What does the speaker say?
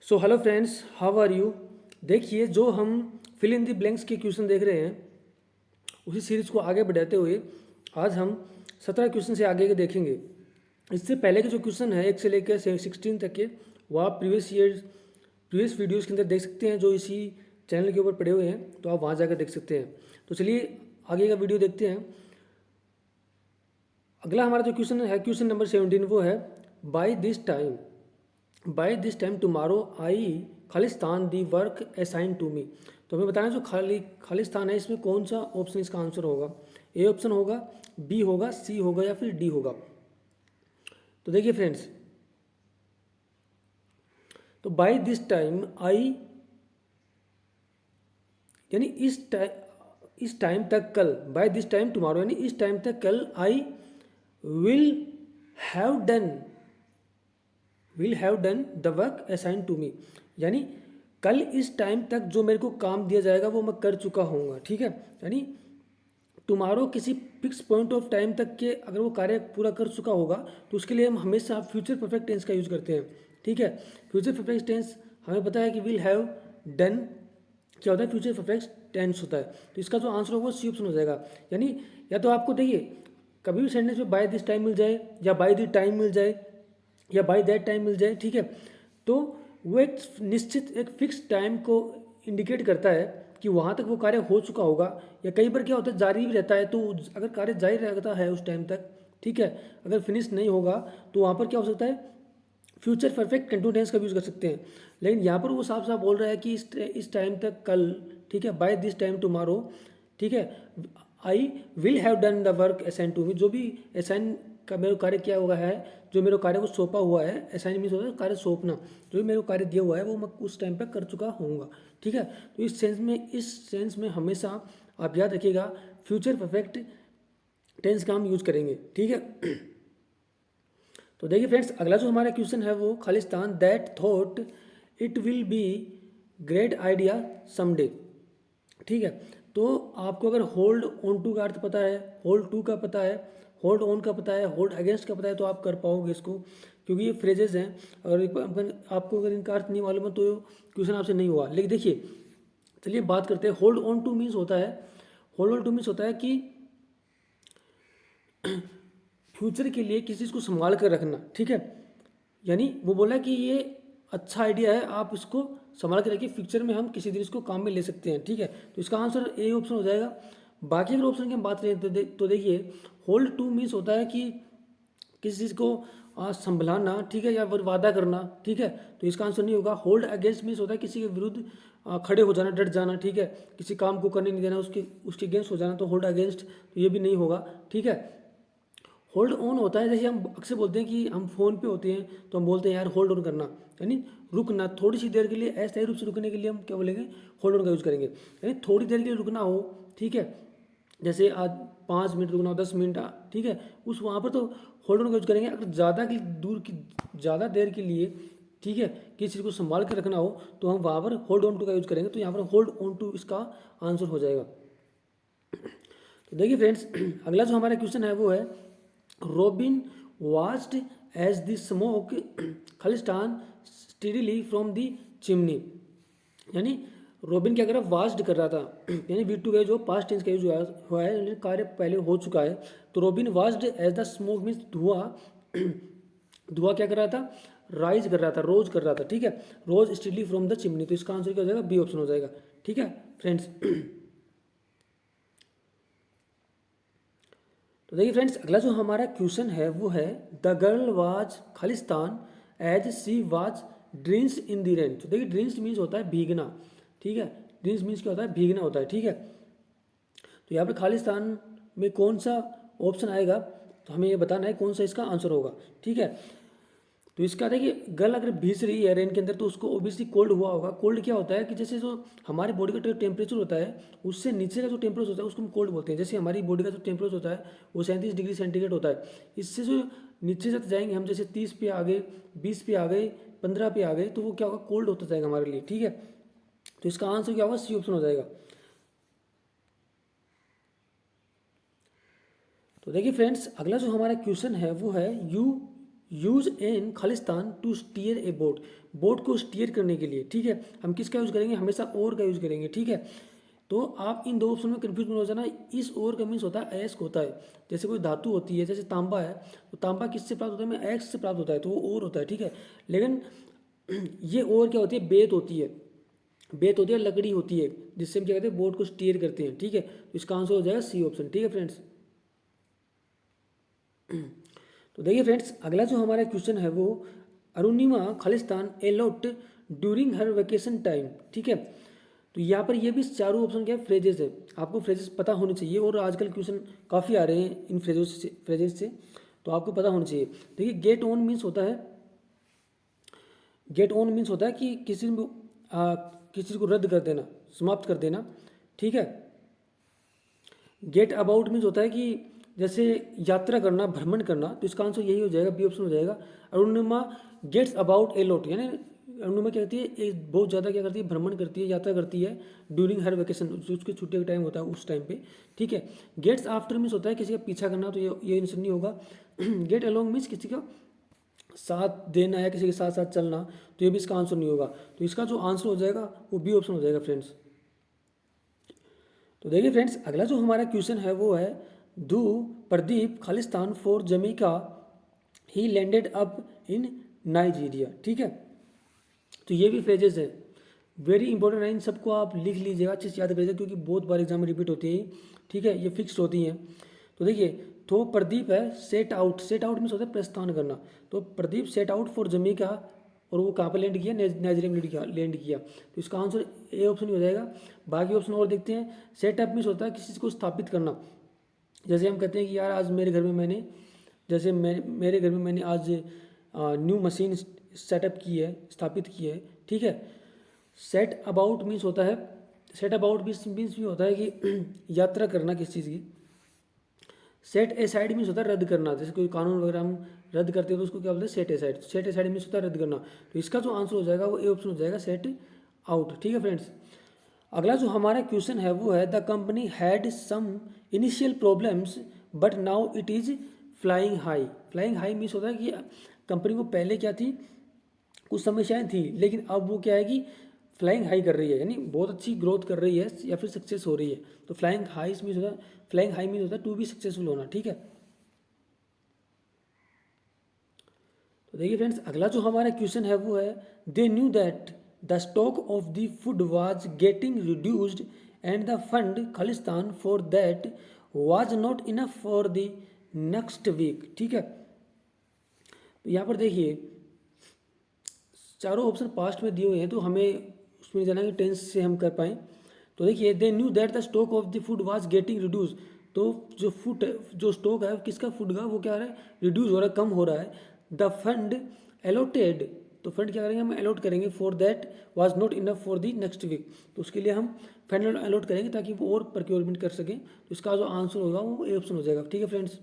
So hello friends, how are you. देखिए, जो हम फिल इन द ब्लैंक्स के क्वेश्चन देख रहे हैं उसी सीरीज को आगे बढ़ाते हुए आज हम 17 क्वेश्चन से आगे के देखेंगे। इससे पहले के जो क्वेश्चन है 1 से लेकर 16 तक के, वो आप प्रीवियस वीडियोस के अंदर देख सकते हैं जो इसी चैनल के ऊपर पड़े हुए हैं, तो आप वहाँ जाकर देख सकते हैं। तो चलिए आगे का वीडियो देखते हैं। अगला हमारा जो क्वेश्चन है, क्वेश्चन नंबर 17, वो है by this time tomorrow I खालिस्तान the work assign to me. तो हमें बताना जो खालिस्तान है इसमें कौन सा ऑप्शन इसका आंसर होगा। ए ऑप्शन होगा, बी होगा, सी होगा या फिर डी होगा। तो देखिए फ्रेंड्स, तो बाय दिस टाइम आई यानी इस टाइम तक कल, बाय दिस टाइम टुमारो यानी इस टाइम तक कल, I will have done the work assign to me, यानी कल इस टाइम तक जो मेरे को काम दिया जाएगा वो मैं कर चुका होऊंगा। ठीक है, यानी टुमारो किसी फिक्स पॉइंट ऑफ टाइम तक के अगर वो कार्य पूरा कर चुका होगा तो उसके लिए हम हमेशा फ्यूचर परफेक्ट टेंस का यूज़ करते हैं। ठीक है, फ्यूचर परफेक्ट टेंस हमें पता है कि विल हैव डन क्या होता है, फ्यूचर परफेक्ट टेंस होता है। तो इसका जो आंसर होगा वो सी ऑप्शन हो जाएगा। यानी या तो आपको देखिए कभी भी सेंटेंस में बाय दिस टाइम मिल जाए या बाय द टाइम मिल जाए या बाय दैट टाइम मिल जाए, ठीक है, तो वो एक निश्चित एक फिक्स टाइम को इंडिकेट करता है कि वहाँ तक वो कार्य हो चुका होगा। या कई बार क्या होता है जारी भी रहता है, तो अगर कार्य जारी रहता है उस टाइम तक, ठीक है, अगर फिनिश नहीं होगा तो वहाँ पर क्या हो सकता है, फ्यूचर परफेक्ट कंटिन्यूस का भी यूज़ कर सकते हैं। लेकिन यहाँ पर वो साफ साफ बोल रहा है कि इस टाइम तक कल, ठीक है, बाय दिस टाइम टुमारो, ठीक है, I will have done the work assign to me. जो भी असाइन का मेरे कार्य किया हुआ है, जो मेरे कार्य को सौंपा हुआ है, असाइन मीन्स होता है कार्य सौंपना, जो भी मेरे को कार्य दिया हुआ है वो मैं उस टाइम पर कर चुका होऊंगा। ठीक है, तो इस सेंस में हमेशा आप याद रखिएगा फ्यूचर परफेक्ट टेंस का हम यूज करेंगे। ठीक है, तो देखिए फ्रेंड्स, अगला जो हमारा क्वेश्चन है वो Khalistan that thought it will be great idea someday. ठीक है, तो आपको अगर होल्ड ऑन टू का अर्थ पता है, होल्ड टू का पता है, होल्ड ऑन का पता है, होल्ड अगेंस्ट का पता है, तो आप कर पाओगे इसको, क्योंकि ये फ्रेजेस हैं। आपको अगर इनका अर्थ नहीं मालूम है तो क्वेश्चन आपसे नहीं हुआ। लेकिन देखिए, चलिए बात करते हैं। होल्ड ऑन टू मीन्स होता है, होल्ड ऑन टू मीन्स होता है कि फ्यूचर के लिए किसी चीज़ को संभाल कर रखना। ठीक है, यानी वो बोला कि ये अच्छा आइडिया है, आप इसको संभाल के रखिए, फ्यूचर में हम किसी दिन इसको काम में ले सकते हैं। ठीक है, तो इसका आंसर ए ऑप्शन हो जाएगा। बाकी अगर ऑप्शन की हम बात करें तो देखिए, होल्ड टू मीन्स होता है कि किसी चीज़ को संभलाना, ठीक है, या वादा करना। ठीक है, तो इसका आंसर नहीं होगा। होल्ड अगेंस्ट मीन्स होता है किसी के विरुद्ध खड़े हो जाना, डट जाना। ठीक है, किसी काम को करने नहीं देना, उसके अगेंस्ट हो जाना, तो होल्ड अगेंस्ट, तो ये भी नहीं होगा। ठीक है, होल्ड ऑन होता है, जैसे हम अक्सर बोलते हैं कि हम फ़ोन पे होते हैं तो हम बोलते हैं यार होल्ड ऑन करना, यानी रुकना, थोड़ी सी देर के लिए, अस्थायी रूप से रुकने के लिए हम क्या बोलेंगे, होल्ड ऑन का यूज़ करेंगे। यानी थोड़ी देर के लिए रुकना हो, ठीक है, जैसे आज 5 मिनट रुकना हो, 10 मिनट, ठीक है, उस वहाँ पर तो होल्ड ऑन का यूज़ करेंगे। अगर ज़्यादा देर के लिए, ठीक है, किसी चीज़ को संभाल कर रखना हो तो हम वहाँ पर होल्ड ऑन टू का यूज़ करेंगे। तो यहाँ पर होल्ड ऑन टू इसका आंसर हो जाएगा। तो देखिए फ्रेंड्स, अगला जो हमारा क्वेश्चन है वो है Robin watched as the smoke खालिस्तान स्टीडीली फ्रॉम द चिमनी। यानी रोबिन क्या कर रहा है, वाच्ड कर रहा था, यानी V2 का जो पास्ट टेंस का यूज हुआ है, यानी कार्य पहले हो चुका है। तो Robin watched as the smoke means धुआं धुआं क्या कर रहा था, राइज कर रहा था, रोज कर रहा था। ठीक है, रोज स्टीडली फ्रॉम द चिमनी, तो इसका आंसर क्या हो जाएगा, बी ऑप्शन हो जाएगा। ठीक है फ्रेंड्स, तो देखिए फ्रेंड्स, अगला जो हमारा क्वेश्चन है वो है द गर्ल वाज खालिस्तान as she was drinks in the rain. तो देखिए, ड्रिंक्स मीन्स होता है भीगना। ठीक है, ड्रिंक्स मीन्स क्या होता है, भीगना होता है। ठीक है, तो यहाँ पे खालिस्तान में कौन सा ऑप्शन आएगा, तो हमें ये बताना है कौन सा इसका आंसर होगा। ठीक है, तो इसका देखिए, गर्ल अगर भीग रही है रेन के अंदर तो उसको ओबियसली कोल्ड हुआ होगा। कोल्ड क्या होता है कि जैसे जो हमारे बॉडी का टेम्परेचर होता है उससे नीचे का जो टेम्परेचर होता है उसको हम कोल्ड बोलते हैं। जैसे हमारी बॉडी का जो टेम्परेचर होता है वो 37 डिग्री सेंटीग्रेड होता है। इससे जो नीचे जाते जाएंगे हम, जैसे 30 पे आ गए, 20 पे आ गए, 15 पे आ गए, तो वो क्या होगा, कोल्ड होता जाएगा हमारे लिए। ठीक है, तो इसका आंसर क्या होगा, सी ऑप्शन हो जाएगा। तो देखिए फ्रेंड्स, अगला जो हमारा क्वेश्चन है वो है यूज इन खालिस्तान to steer a boat, boat को स्टीयर करने के लिए, ठीक है, हम किसका यूज़ करेंगे, हमेशा और का यूज़ करेंगे, ठीक है। तो आप इन दो ऑप्शन में कन्फ्यूज मत हो जाना। इस और का मीन्स होता है अयस्क होता है। जैसे कोई धातु होती है, जैसे तांबा है, तो तांबा किससे प्राप्त होता है, में अयस्क से प्राप्त होता है, तो वो और होता है, ठीक है। लेकिन ये और क्या होती है, बेत होती है, बेत होती है, लकड़ी होती है, जिससे हम क्या कहते हैं, बोट को स्टीयर करते हैं, ठीक है। तो इसका आंसर हो जाएगा सी ऑप्शन, ठीक है फ्रेंड्स। तो देखिए फ्रेंड्स, अगला जो हमारा क्वेश्चन है वो, Arunima Khalistan a lot during her vacation time, ठीक है। तो यहाँ पर ये भी चारों ऑप्शन क्या है, फ्रेजेस है, आपको फ्रेजेस पता होने चाहिए, और आजकल क्वेश्चन काफ़ी आ रहे हैं इन फ्रेजेस से, तो आपको पता होना चाहिए। देखिए गेट ऑन मीन्स होता है, गेट ऑन मीन्स होता है कि किसी किसी चीज़ को रद्द कर देना, समाप्त कर देना, ठीक है। गेट अबाउट मीन्स होता है कि जैसे यात्रा करना, भ्रमण करना, तो इसका आंसर यही हो जाएगा, बी ऑप्शन हो जाएगा। Arunima gets about a lot, यानी अरुणिमा क्या कहती है, एक बहुत ज़्यादा क्या करती है, भ्रमण करती है, यात्रा करती है ड्यूरिंग हर वेकेशन, उसके छुट्टी का टाइम होता है उस टाइम पे, ठीक है। गेट्स आफ्टर मीन्स होता है किसी का पीछा करना, तो ये आंसर नहीं होगा। गेट अलोंग मीन्स किसी का साथ देना है, किसी के साथ साथ चलना, तो ये भी इसका आंसर नहीं होगा। तो इसका जो आंसर हो जाएगा वो बी ऑप्शन हो जाएगा फ्रेंड्स। तो देखिए फ्रेंड्स, अगला जो हमारा क्वेश्चन है वो है, डू प्रदीप खालिस्तान for Jamaica he landed up in Nigeria, ठीक है। तो ये भी फ्रेजेस है, वेरी इंपॉर्टेंट है, इन सबको आप लिख लीजिएगा, अच्छे से याद करिएगा, क्योंकि बहुत बार एग्जाम में रिपीट होती है, ठीक है, ये फिक्स्ड होती हैं। तो देखिए, तो प्रदीप है set out, set out means होता है प्रस्थान करना, तो प्रदीप सेट आउट फॉर जमीका, और वो कहाँ पर लैंड किया, नाइजीरिया में लैंड किया, तो इसका आंसर ए ऑप्शन ही हो जाएगा। बाकी ऑप्शन और देखते हैं। सेटअप मीन्स होता है किसी चीज़ को स्थापित करना, जैसे हम कहते हैं कि यार आज मेरे घर में मैंने, जैसे मेरे घर में मैंने आज न्यू मशीन सेटअप की है, स्थापित की है, ठीक है। सेट अबाउट मीन्स होता है, सेट अबाउट मीन्स भी होता है कि यात्रा करना किसी चीज़ की। सेट एसाइड मीन्स होता है रद्द करना, जैसे कोई कानून वगैरह हम रद्द करते हैं तो उसको क्या बोलते हैं, set aside. Set aside means होता है रद्द करना, तो इसका जो आंसर हो जाएगा वो ए ऑप्शन हो जाएगा, सेट आउट, ठीक है फ्रेंड्स। अगला जो हमारा क्वेश्चन है वो है, the company had some initial problems but now it is flying high. Flying high means होता है कि कंपनी को पहले क्या थी, कुछ समस्याएं थी, लेकिन अब वो क्या है कि फ्लाइंग हाई कर रही है, यानी बहुत अच्छी ग्रोथ कर रही है या फिर सक्सेस हो रही है। तो फ्लाइंग हाई मीन्स होता है, फ्लाइंग हाई मीन्स होता है टू बी सक्सेसफुल होना, ठीक है। तो देखिए फ्रेंड्स, अगला जो हमारा क्वेश्चन है वो है, they knew that the stock of the food was getting reduced and the fund खालिस्तान for that was not enough for the next week, ठीक है। तो यहाँ पर देखिए चारों ऑप्शन पास्ट में दिए हुए हैं, तो हमें उसमें जाना है कि टेंस से हम कर पाएँ। तो देखिए, दे knew that the stock of the food was getting reduce, तो जो फूड, जो स्टॉक है किसका फूड का, वो क्या हो रहा है, रिड्यूस हो रहा है, कम हो रहा है। द फंड एलोटेड, तो फंड क्या करेंगे, हम अलॉट करेंगे, for that was not enough for the next week, तो उसके लिए हम फंड अलॉट करेंगे ताकि वो और प्रोक्योरमेंट कर सकें। तो इसका जो आंसर होगा वो ए ऑप्शन हो जाएगा, ठीक है फ्रेंड्स।